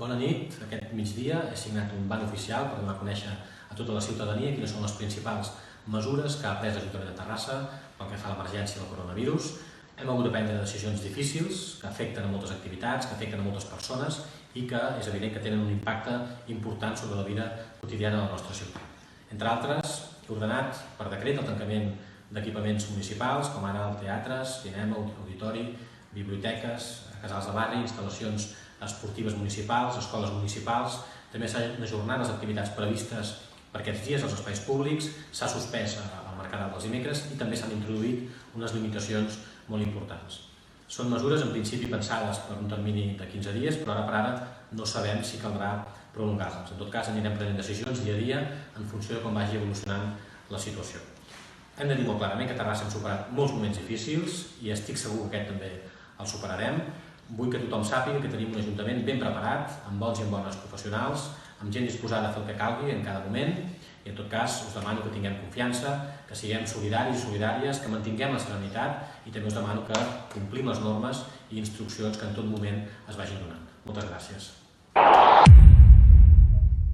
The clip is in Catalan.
Bona nit. Aquest migdia he signat un banc oficial per donar a conèixer a tota la ciutadania quines són les principals mesures que ha pres l'Ajuntament de Terrassa pel que fa a l'emergència del coronavirus. Hem hagut de prendre decisions difícils que afecten a moltes activitats, que afecten a moltes persones i que és evident que tenen un impacte important sobre la vida quotidiana de la nostra ciutat. Entre altres, he ordenat per decret el tancament d'equipaments municipals com ara teatres, cinema, auditori, biblioteques, casals de barri, instal·lacions esportives municipals, escoles municipals. També s'han ajornat les activitats previstes per aquests dies als espais públics, s'ha suspès el mercat dels dimecres i també s'han introduït unes limitacions molt importants. Són mesures en principi pensades per un termini de 15 dies, però ara per ara no sabem si caldrà prolongar-les. En tot cas, anirem prenent decisions dia a dia en funció de com vagi evolucionant la situació. Hem de dir molt clarament que a Terrassa hem superat molts moments difícils i estic segur que aquest també el superarem. Vull que tothom sàpiga que tenim un ajuntament ben preparat, amb bons i amb bones professionals, amb gent disposada a fer el que calgui en cada moment i en tot cas us demano que tinguem confiança, que siguem solidaris i solidàries, que mantinguem la serenitat i també us demano que complim les normes i instruccions que en tot moment es vagin donant. Moltes gràcies.